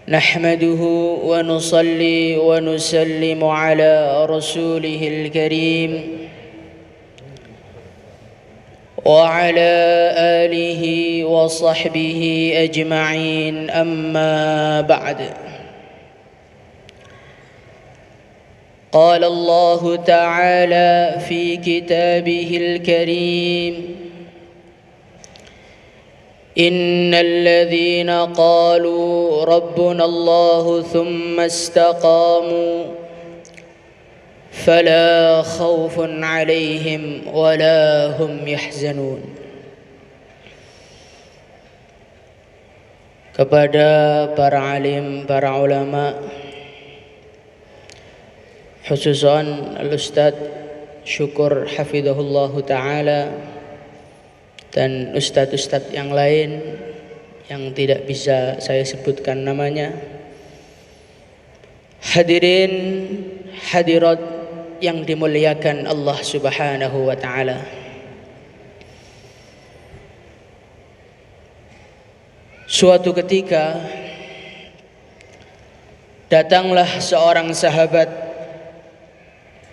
نحمده ونصلي ونسلم على رسوله الكريم وعلى آله وصحبه أجمعين أما بعد. قال الله تعالى في كتابه الكريم: إن الذين قالوا ربنا الله ثم استقاموا فلا خوف عليهم ولا هم يحزنون. Kepada para alim, para ulama, khususan Al-Ustaz Syukur hafidhahullahu ta'ala, dan ustadz-ustadz yang lain yang tidak bisa saya sebutkan namanya, hadirin hadirat yang dimuliakan Allah Subhanahu wa ta'ala. Suatu ketika datanglah seorang sahabat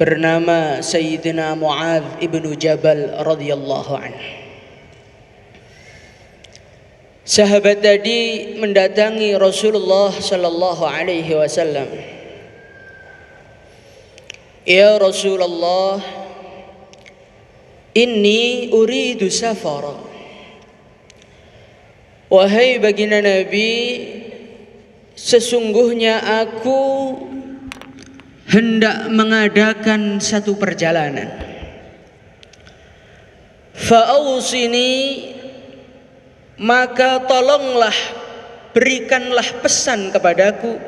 bernama Sayyidina Mu'adz ibnu Jabal radhiyallahu anhu. Sahabat tadi mendatangi Rasulullah sallallahu alaihi wasallam. Ya Rasulullah, inni uridu safara. Wahai baginda Nabi, sesungguhnya aku hendak mengadakan satu perjalanan. Fa'ausini, maka tolonglah, berikanlah pesan kepadaku,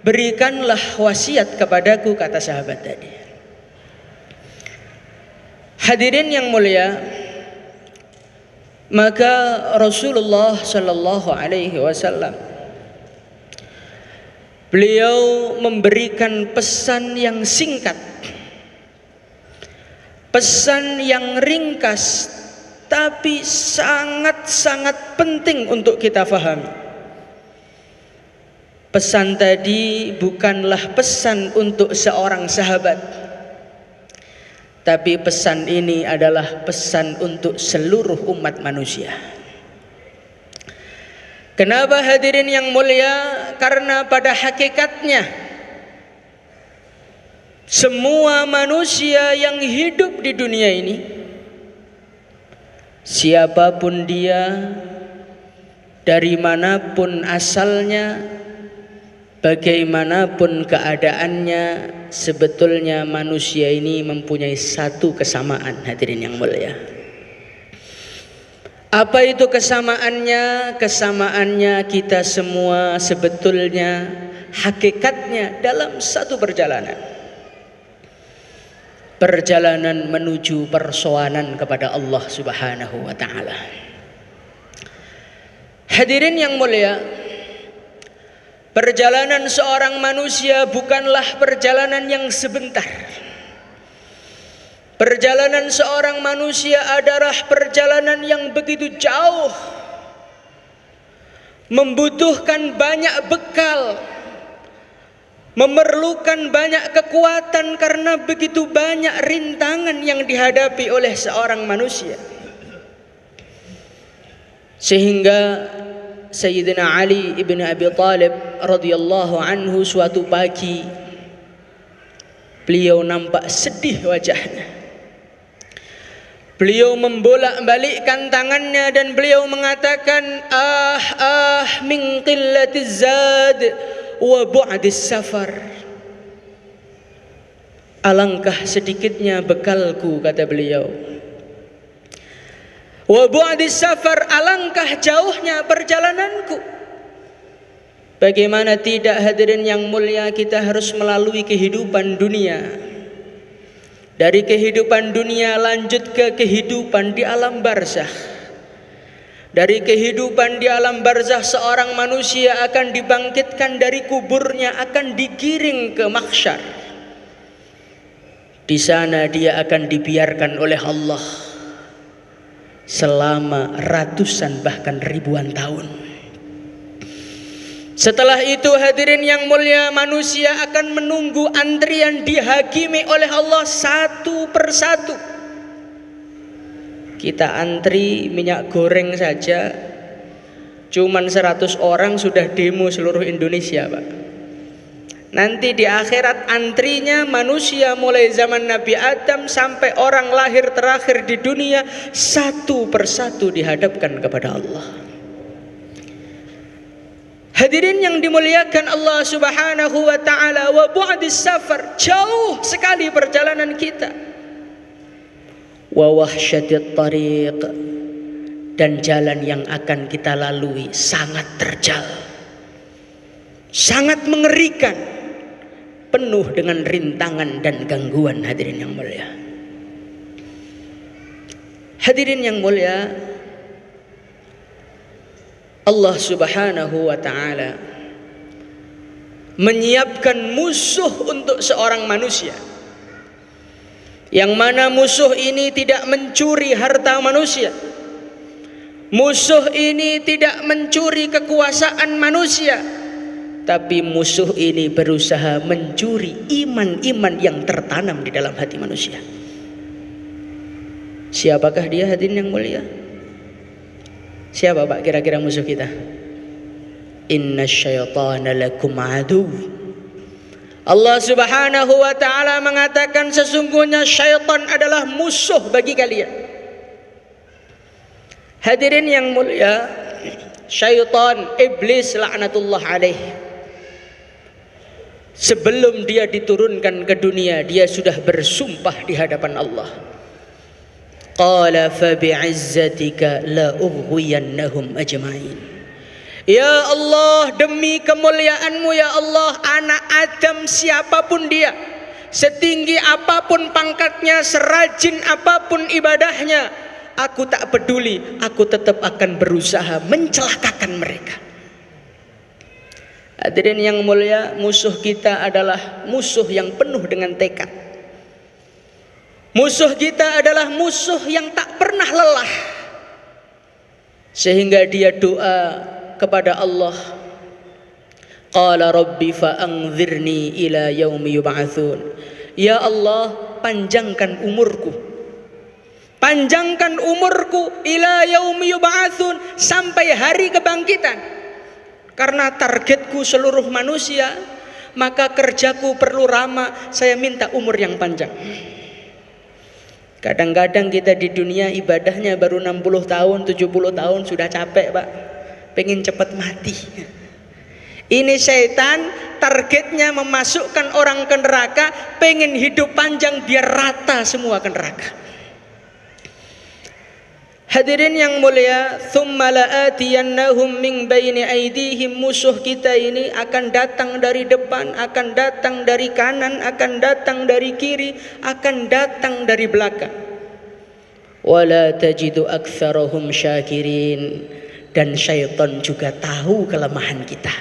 berikanlah wasiat kepadaku, kata sahabat tadi. Hadirin yang mulia, maka Rasulullah sallallahu alaihi wasallam beliau memberikan pesan yang singkat, pesan yang ringkas, tapi sangat-sangat penting untuk kita fahami. Pesan tadi bukanlah pesan untuk seorang sahabat, tapi pesan ini adalah pesan untuk seluruh umat manusia. Kenapa hadirin yang mulia? Karena pada hakikatnya semua manusia yang hidup di dunia ini, siapapun dia, dari manapun asalnya, bagaimanapun keadaannya, sebetulnya manusia ini mempunyai satu kesamaan, hadirin yang mulia. Apa itu kesamaannya? Kesamaannya kita semua sebetulnya hakikatnya dalam satu perjalanan. Perjalanan menuju persoalan kepada Allah Subhanahu wa ta'ala. Hadirin yang mulia, perjalanan seorang manusia bukanlah perjalanan yang sebentar. Perjalanan seorang manusia adalah perjalanan yang begitu jauh, membutuhkan banyak bekal, memerlukan banyak kekuatan karena begitu banyak rintangan yang dihadapi oleh seorang manusia. Sehingga Sayyidina Ali ibn Abi Thalib radhiyallahu anhu suatu pagi beliau nampak sedih wajahnya. Beliau membolak-balikkan tangannya dan beliau mengatakan, min qillatiz zad wa bu'dis safar. Alangkah sedikitnya bekalku, kata beliau. Wa bu'dis safar, alangkah jauhnya perjalananku. Bagaimana tidak, hadirin yang mulia, kita harus melalui kehidupan dunia. Dari kehidupan dunia lanjut ke kehidupan di alam barzakh. Dari kehidupan di alam barzakh seorang manusia akan dibangkitkan dari kuburnya, akan digiring ke mahsyar. Di sana dia akan dibiarkan oleh Allah selama ratusan bahkan ribuan tahun. Setelah itu hadirin yang mulia, manusia akan menunggu antrian dihakimi oleh Allah satu persatu. Kita antri minyak goreng saja cuman 100 orang sudah demo seluruh Indonesia, Pak. Nanti di akhirat antrinya manusia mulai zaman Nabi Adam sampai orang lahir terakhir di dunia satu persatu dihadapkan kepada Allah. Hadirin yang dimuliakan Allah Subhanahu wa taala, wa bu'dis safar, jauh sekali perjalanan kita. Wa wahsyatit tariq, dan jalan yang akan kita lalui sangat terjal, sangat mengerikan, penuh dengan rintangan dan gangguan. Hadirin yang mulia, hadirin yang mulia, Allah Subhanahu wa ta'ala menyiapkan musuh untuk seorang manusia, yang mana musuh ini tidak mencuri harta manusia, musuh ini tidak mencuri kekuasaan manusia, tapi musuh ini berusaha mencuri iman-iman yang tertanam di dalam hati manusia. Siapakah dia, hadirin yang mulia? Siapa Pak kira-kira musuh kita? Inna syaitana lakum adu. Allah Subhanahu wa ta'ala mengatakan sesungguhnya syaitan adalah musuh bagi kalian. Hadirin yang mulia, syaitan, iblis laknatullah alaih, sebelum dia diturunkan ke dunia dia sudah bersumpah di hadapan Allah. Qala fa bi'izzatika la ughwiyannahum ajma'in. Ya Allah, demi kemuliaanmu ya Allah, anak Adam siapapun dia, setinggi apapun pangkatnya, serajin apapun ibadahnya, aku tak peduli, aku tetap akan berusaha mencelakakan mereka. Hadirin yang mulia, musuh kita adalah musuh yang penuh dengan tekad. Musuh kita adalah musuh yang tak pernah lelah, sehingga dia doa kepada Allah, qala rabbi fa'anzirni ila yaumi yub'atsun. Ya Allah, panjangkan umurku, panjangkan umurku ila yaumi yub'atsun, sampai hari kebangkitan. Karena targetku seluruh manusia, maka kerjaku perlu lama, saya minta umur yang panjang. Kadang-kadang kita di dunia ibadahnya baru 60 tahun, 70 tahun sudah capek Pak, pengen cepat mati. Ini syaitan targetnya memasukkan orang ke neraka, pengen hidup panjang biar rata semua ke neraka. Hadirin yang mulia, thumma la'atiyannahum min baini aydihim, musuh kita ini akan datang dari depan, akan datang dari kanan, akan datang dari kiri, akan datang dari belakang. Wala tajidu aktsarahum syakirin, dan syaitan juga tahu kelemahan kita.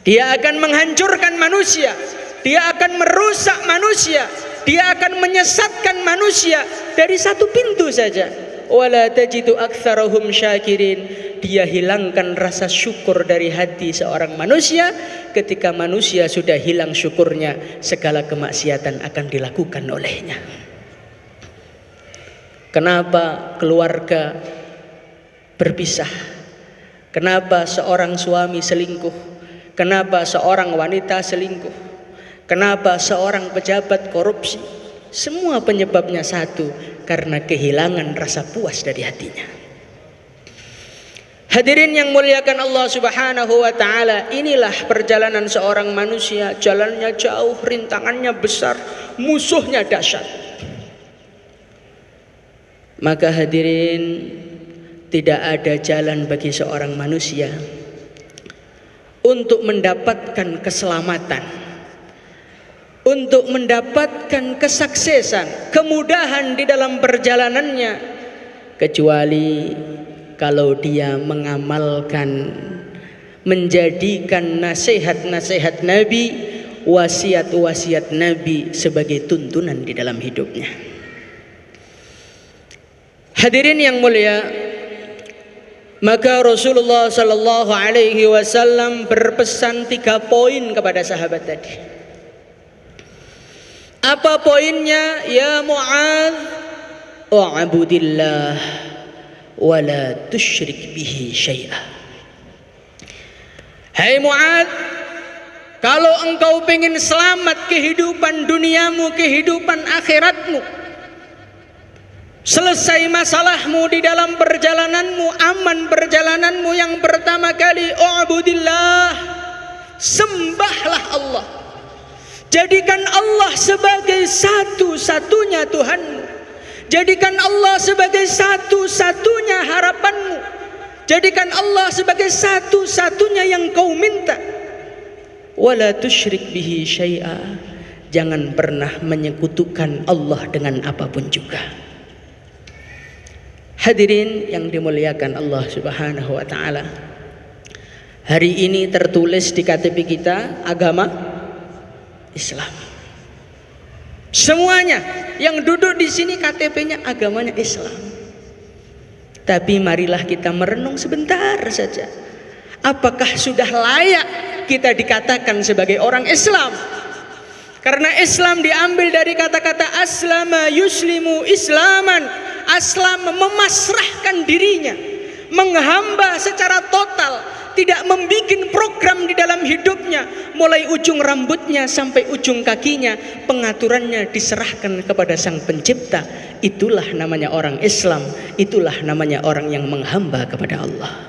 Dia akan menghancurkan manusia, dia akan merusak manusia, dia akan menyesatkan manusia dari satu pintu saja. Wala tajidu aktsarahum syakirin, dia hilangkan rasa syukur dari hati seorang manusia. Ketika manusia sudah hilang syukurnya, segala kemaksiatan akan dilakukan olehnya. Kenapa keluarga berpisah? Kenapa seorang suami selingkuh? Kenapa seorang wanita selingkuh? Kenapa seorang pejabat korupsi? Semua penyebabnya satu, karena kehilangan rasa puas dari hatinya. Hadirin yang muliakan Allah Subhanahu wa ta'ala, inilah perjalanan seorang manusia. Jalannya jauh, rintangannya besar, musuhnya dahsyat. Maka hadirin, tidak ada jalan bagi seorang manusia untuk mendapatkan keselamatan, untuk mendapatkan kesuksesan, kemudahan di dalam perjalanannya, kecuali kalau dia mengamalkan, menjadikan nasihat-nasihat Nabi, wasiat-wasiat Nabi sebagai tuntunan di dalam hidupnya. Hadirin yang mulia, Maka Rasulullah sallallahu alaihi wasallam berpesan 3 poin kepada sahabat tadi. Apa poinnya? Ya Mu'adz, u'budillah wa la tusyrik bihi syai'a. Hai Mu'adz, kalau engkau pengen selamat kehidupan duniamu, kehidupan akhiratmu, selesai masalahmu di dalam perjalananmu, aman perjalananmu, yang pertama kali u'budillah, sembahlah Allah. Jadikan Allah sebagai satu-satunya Tuhanmu. Jadikan Allah sebagai satu-satunya harapanmu. Jadikan Allah sebagai satu-satunya yang kau minta. Wala tusyrik bihi syai'a, jangan pernah menyekutukan Allah dengan apapun juga. Hadirin yang dimuliakan Allah Subhanahu wa taala, hari ini tertulis di KTP kita agama Islam. Semuanya yang duduk di sini KTP-nya agamanya Islam. Tapi marilah kita merenung sebentar saja. Apakah sudah layak kita dikatakan sebagai orang Islam? Karena Islam diambil dari kata-kata aslama yuslimu islaman. Aslam, memasrahkan dirinya, menghamba secara total, tidak membuat program di dalam hidupnya, mulai ujung rambutnya sampai ujung kakinya, pengaturannya diserahkan kepada Sang Pencipta. Itulah namanya orang Islam, itulah namanya orang yang menghamba kepada Allah.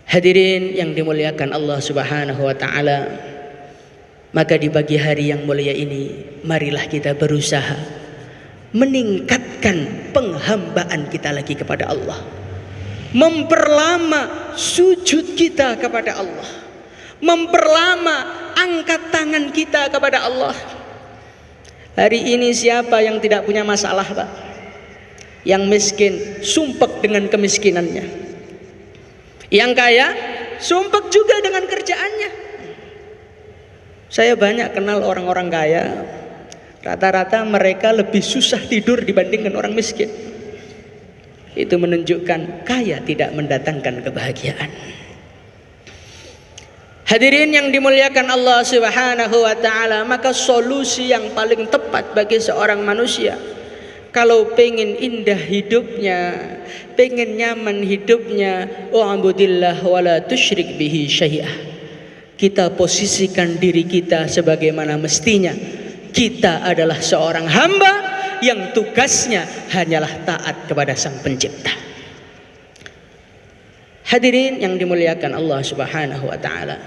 Hadirin yang dimuliakan Allah Subhanahu wa taala, maka di pagi hari yang mulia ini, marilah kita berusaha meningkatkan penghambaan kita lagi kepada Allah, memperlama sujud kita kepada Allah, memperlama angkat tangan kita kepada Allah. Hari ini siapa yang tidak punya masalah, Pak? Yang miskin sumpek dengan kemiskinannya, yang kaya sumpek juga dengan kerjaannya. Saya banyak kenal orang-orang kaya, rata-rata mereka lebih susah tidur dibandingkan orang miskin. Itu menunjukkan kaya tidak mendatangkan kebahagiaan. Hadirin yang dimuliakan Allah Subhanahu wa taala, maka solusi yang paling tepat bagi seorang manusia kalau pengen indah hidupnya, pengen nyaman hidupnya, u'budillah wa la tusyrik bihi syai'ah. Kita posisikan diri kita sebagaimana mestinya. Kita adalah seorang hamba yang tugasnya hanyalah taat kepada Sang Pencipta. Hadirin yang dimuliakan Allah Subhanahu wa taala,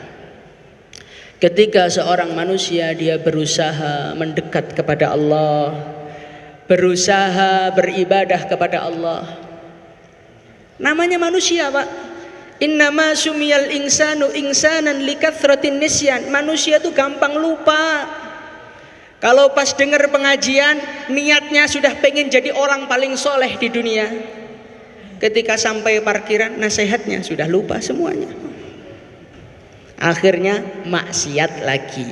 ketika seorang manusia dia berusaha mendekat kepada Allah, berusaha beribadah kepada Allah, namanya manusia, Pak. Innama sumiyal insanu insanan likathratin nisyan. Manusia itu gampang lupa. Kalau pas dengar pengajian, niatnya sudah pengen jadi orang paling soleh di dunia. Ketika sampai parkiran, nasihatnya sudah lupa semuanya. Akhirnya maksiat lagi.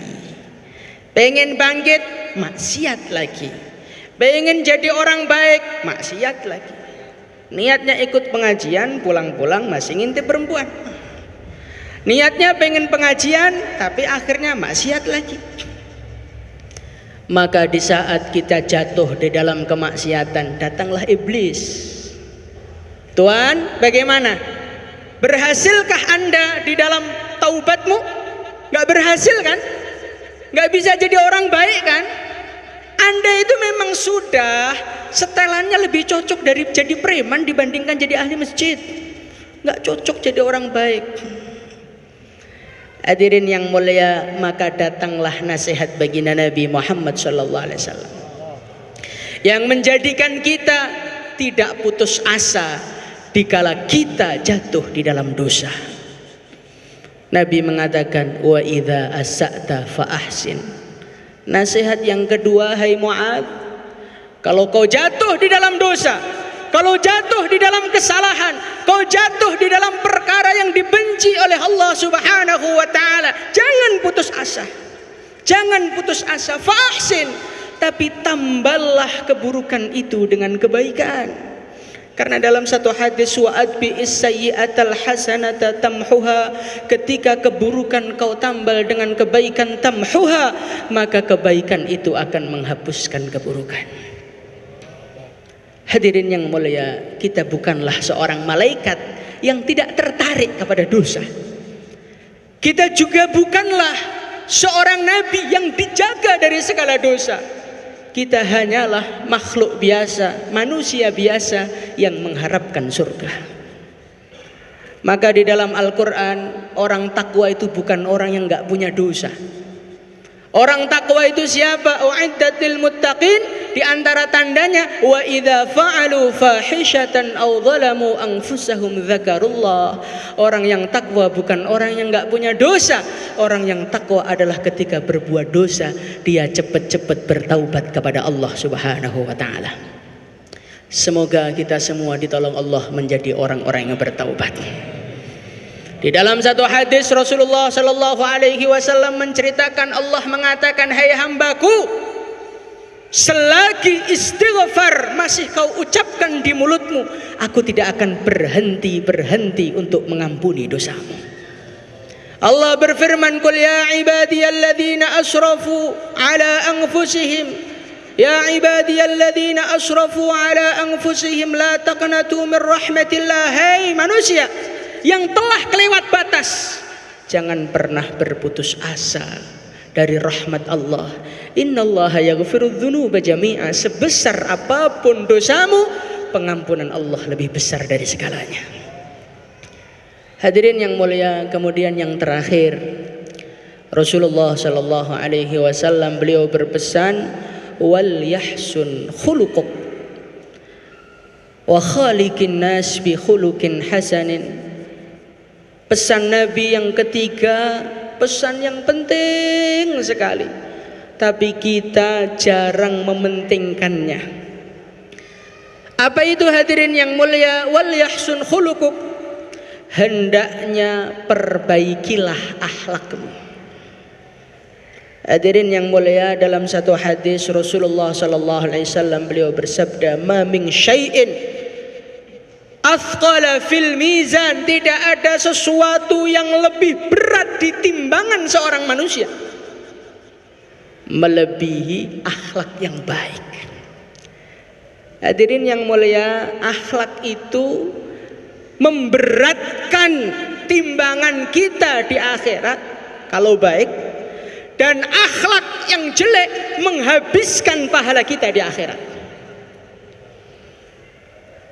Pengen bangkit, maksiat lagi. Pengen jadi orang baik, maksiat lagi. Niatnya ikut pengajian, pulang-pulang masih ngintip perempuan. Niatnya pengen pengajian, tapi akhirnya maksiat lagi. Maka di saat kita jatuh di dalam kemaksiatan, datanglah iblis. Tuhan, bagaimana? Berhasilkah Anda di dalam taubatmu? Gak berhasil kan? Gak bisa jadi orang baik kan? Anda itu memang sudah setelannya lebih cocok dari jadi preman dibandingkan jadi ahli masjid. Gak cocok jadi orang baik. Hadirin yang mulia, maka datanglah nasihat baginda Nabi Muhammad SAW yang menjadikan kita tidak putus asa dikala kita jatuh di dalam dosa. Nabi mengatakan, wa idza asa'ta fa ahsin. Nasihat yang kedua, hai Mu'adz, kalau kau jatuh di dalam dosa, kalau jatuh di dalam kesalahan, kau jatuh di dalam perkara yang dibenci oleh Allah Subhanahu wa taala, jangan putus asa. Jangan putus asa, fa'ahsin, tapi tambahlah keburukan itu dengan kebaikan. Karena dalam satu hadis, wa adbi'is sayyi'atal hasanata tamhuha, ketika keburukan kau tambal dengan kebaikan, tamhuha, maka kebaikan itu akan menghapuskan keburukan. Hadirin yang mulia, kita bukanlah seorang malaikat yang tidak tertarik kepada dosa. Kita juga bukanlah seorang nabi yang dijaga dari segala dosa. Kita hanyalah makhluk biasa, manusia biasa yang mengharapkan surga. Maka di dalam Al-Quran, orang takwa itu bukan orang yang gak punya dosa. Orang takwa itu siapa? U'iddat lil muttaqin. Di antara tandanya, wa idza fa'alu fahishatan aw zalamu anfusahum dzakarullah. Orang yang takwa bukan orang yang enggak punya dosa. Orang yang takwa adalah ketika berbuat dosa, dia cepat-cepat bertaubat kepada Allah Subhanahu wa taala. Semoga kita semua ditolong Allah menjadi orang-orang yang bertaubat. Di dalam satu hadis Rasulullah sallallahu alaihi wasallam menceritakan, Allah mengatakan, hai hambaku, selagi istighfar masih kau ucapkan di mulutmu, aku tidak akan berhenti untuk mengampuni dosamu. Allah berfirman, qul ya ibadiyalladzina asrafu ala anfusihim, ya ibadiyalladzina asrafu ala anfusihim la taqnatu min rahmatillah. Hai manusia yang telah kelewat batas, jangan pernah berputus asa dari rahmat Allah. Innallaha yaghfirudz dzunuba jami'a. Sebesar apapun dosamu, pengampunan Allah lebih besar dari segalanya. Hadirin yang mulia, kemudian yang terakhir, Rasulullah sallallahu alaihi wasallam beliau berpesan, wal yahsun khuluquk wa khaliqin nas bi khuluqin hasanin. Pesan Nabi yang ketiga, pesan yang penting sekali, tapi kita jarang mementingkannya. Apa itu hadirin yang mulia? Wal yahsun khuluquk, hendaknya perbaikilah akhlakmu. Hadirin yang mulia, dalam satu hadis Rasulullah sallallahu alaihi wasallam beliau bersabda, ma min syai'in athqala fil mizan, tidak ada sesuatu yang lebih berat di timbangan seorang manusia melebihi akhlak yang baik. Hadirin yang mulia, akhlak itu memberatkan timbangan kita di akhirat kalau baik, dan akhlak yang jelek menghabiskan pahala kita di akhirat.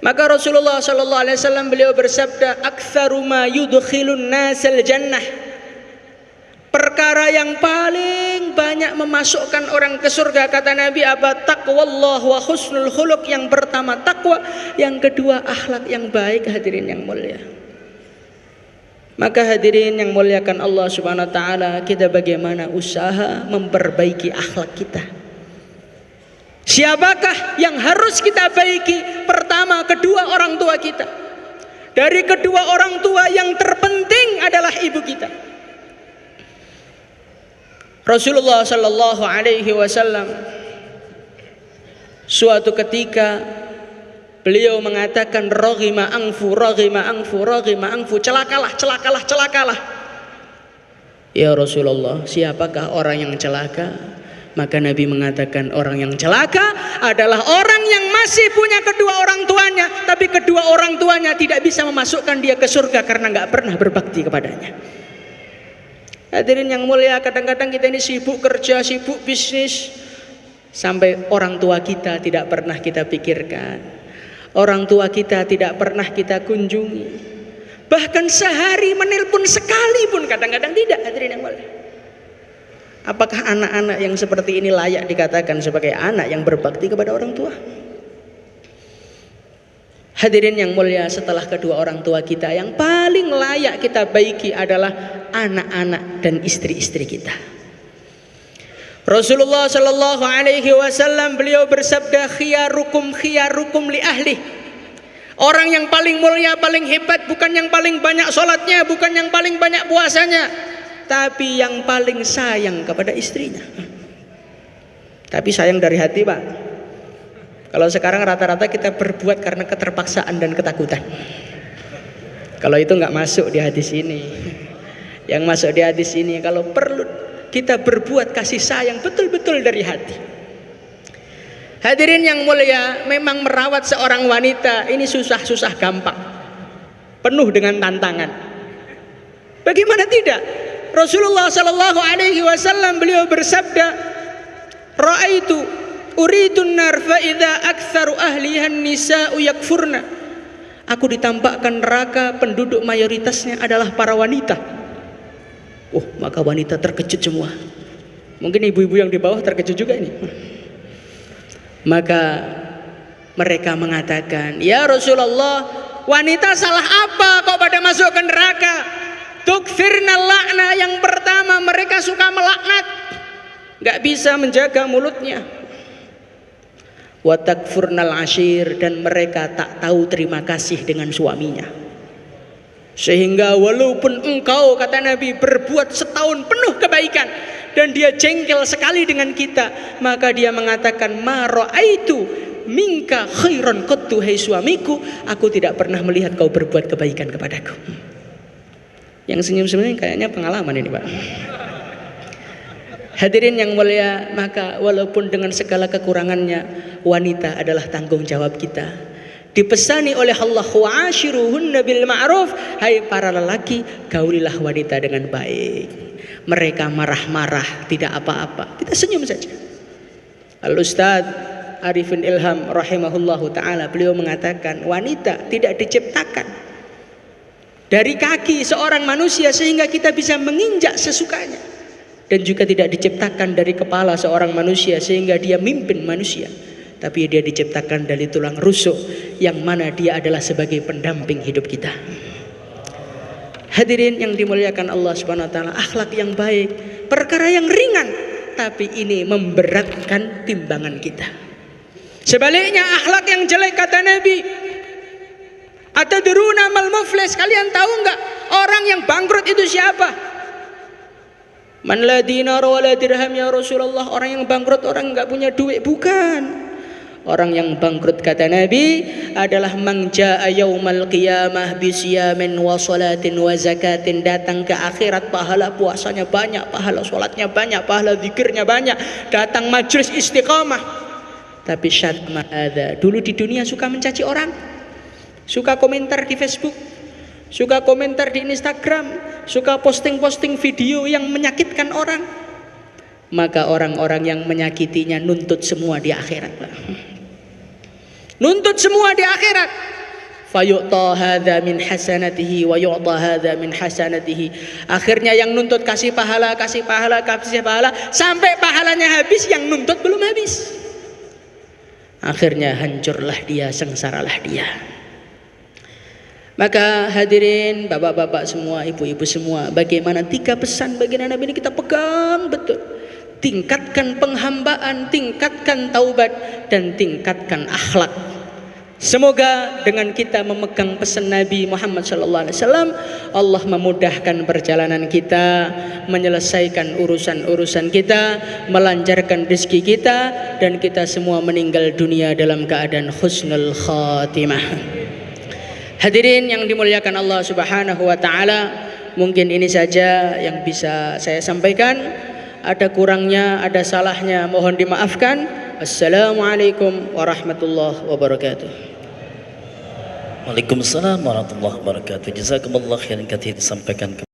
Maka Rasulullah sallallahu alaihi wasallam beliau bersabda, aktsaru ma yudkhilun nasal jannah, perkara yang paling banyak memasukkan orang ke surga, kata Nabi, apa? Taqwallah wa husnul khuluq. Yang pertama takwa, yang kedua akhlak yang baik. Hadirin yang mulia, maka hadirin yang muliakan Allah Subhanahu wa taala, kita bagaimana usaha memperbaiki akhlak kita. Siapakah yang harus kita baiki? Pertama, kedua orang tua kita. Dari kedua orang tua yang terpenting adalah ibu kita. Rasulullah sallallahu alaihi wasallam suatu ketika beliau mengatakan, raghima anfu, raghima anfu, raghima anfu, celakalah, celakalah, celakalah. Ya Rasulullah, siapakah orang yang celaka? Maka Nabi mengatakan, orang yang celaka adalah orang yang masih punya kedua orang tuanya, tapi kedua orang tuanya tidak bisa memasukkan dia ke surga karena nggak pernah berbakti kepadanya. Hadirin yang mulia, kadang-kadang kita ini sibuk kerja, sibuk bisnis, sampai orang tua kita tidak pernah kita pikirkan, orang tua kita tidak pernah kita kunjungi, bahkan sehari menelpon sekali pun kadang-kadang tidak. Hadirin yang mulia, apakah anak-anak yang seperti ini layak dikatakan sebagai anak yang berbakti kepada orang tua? Hadirin yang mulia, setelah kedua orang tua kita, yang paling layak kita baiki adalah anak-anak dan istri-istri kita. Rasulullah sallallahu alaihi wasallam beliau bersabda, khiyarukum khiyarukum li ahli. Orang yang paling mulia, paling hebat bukan yang paling banyak sholatnya, bukan yang paling banyak puasanya, tapi yang paling sayang kepada istrinya. Tapi sayang dari hati, Pak. Kalau sekarang rata-rata kita berbuat karena keterpaksaan dan ketakutan. Kalau itu nggak masuk di hadis ini. Yang masuk di hadis ini, kalau perlu kita berbuat kasih sayang betul-betul dari hati. Hadirin yang mulia, memang merawat seorang wanita ini susah-susah gampang, penuh dengan tantangan. Bagaimana tidak? Rasulullah Shallallahu Alaihi Wasallam beliau bersabda, "Ra'aitu uridun nar fa idza aktsaru ahliha nisa'u yakfurna." Aku ditampakkan neraka, penduduk mayoritasnya adalah para wanita. Oh, maka wanita terkejut semua. Mungkin ibu-ibu yang di bawah terkejut juga ini. Maka mereka mengatakan, "Ya Rasulullah, wanita salah apa kok pada masuk ke neraka?" Tukfirna la'na, yang pertama mereka suka melaknat, gak bisa menjaga mulutnya. Wa takfurnal ashir, dan mereka tak tahu terima kasih dengan suaminya. Sehingga walaupun engkau, kata Nabi, berbuat setahun penuh kebaikan dan dia jengkel sekali dengan kita, maka dia mengatakan, ma ra'aitu minka khairan qattu, hai suamiku, aku tidak pernah melihat kau berbuat kebaikan kepadaku. Yang senyum-senyum kayaknya pengalaman ini, Pak. Hadirin yang mulia, maka walaupun dengan segala kekurangannya, wanita adalah tanggung jawab kita. Dipesani oleh Allah, wa'ashiruhunna bil ma'ruf, hai para lelaki, gaulilah wanita dengan baik. Mereka marah-marah tidak apa-apa, kita senyum saja. Al-Ustaz Arifin Ilham rahimahullahu ta'ala, beliau mengatakan, wanita tidak diciptakan dari kaki seorang manusia sehingga kita bisa menginjak sesukanya, dan juga tidak diciptakan dari kepala seorang manusia sehingga dia mimpin manusia, tapi dia diciptakan dari tulang rusuk yang mana dia adalah sebagai pendamping hidup kita. Hadirin yang dimuliakan Allah Subhanahu wa taala, akhlak yang baik perkara yang ringan, tapi ini memberatkan timbangan kita. Sebaliknya akhlak yang jelek, kata Nabi, atadruna mal muflis, kalian tahu enggak orang yang bangkrut itu siapa? Man la dinar wa la dirham ya Rasulullah, orang yang bangkrut orang enggak punya duit, bukan. Orang yang bangkrut, kata Nabi, adalah man jaa yaumal qiyamah bisyamin wa salatin wa zakatin, datang ke akhirat pahala puasanya banyak, pahala salatnya banyak, pahala zikirnya banyak, datang majlis istiqamah, tapi syatma ada, dulu di dunia suka mencaci orang, suka komentar di Facebook, suka komentar di Instagram, suka posting-posting video yang menyakitkan orang, maka orang-orang yang menyakitinya nuntut semua di akhirat, Pak. Nuntut semua di akhirat. Fayu'ta hadza min hasanatihi wa yu'ta hadza min hasanatihi. Akhirnya yang nuntut kasih pahala, kasih pahala, kasih pahala, sampai pahalanya habis, yang nuntut belum habis. Akhirnya hancurlah dia, sengsaralah dia. Maka hadirin, bapak-bapak semua, ibu-ibu semua, bagaimana 3 pesan baginda Nabi ini kita pegang betul. Tingkatkan penghambaan, tingkatkan taubat, dan tingkatkan akhlak. Semoga dengan kita memegang pesan Nabi Muhammad SAW, Allah memudahkan perjalanan kita, menyelesaikan urusan-urusan kita, melancarkan rezeki kita, dan kita semua meninggal dunia dalam keadaan husnul khatimah. Hadirin yang dimuliakan Allah Subhanahu wa taala, mungkin ini saja yang bisa saya sampaikan. Ada kurangnya, ada salahnya, mohon dimaafkan. Assalamualaikum warahmatullahi wabarakatuh. Waalaikumsalam warahmatullahi wabarakatuh. Jazakumullah khairan katsir disampaikan